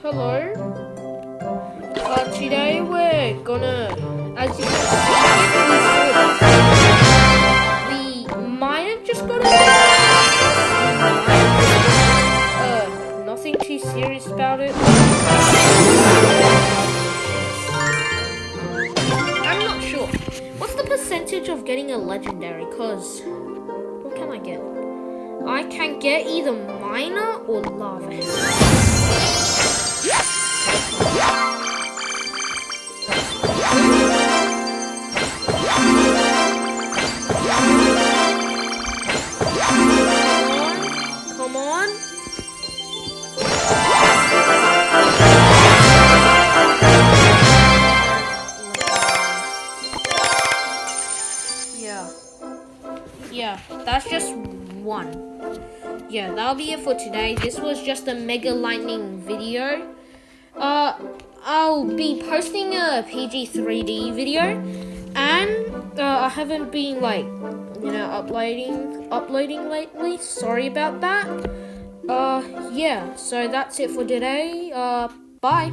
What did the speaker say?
Hello. Today we're gonna, as you can see, we might have just got nothing too serious about it. I'm not sure. What's the percentage of getting a legendary? Cause what can I get? I can get either minor or lava. Come on. Yeah, that's just one. Yeah, that'll be it for today. This was just a mega lightning video. I'll be posting a PG 3D video, and I haven't been uploading lately. Sorry about that. Yeah, so that's it for today. Bye.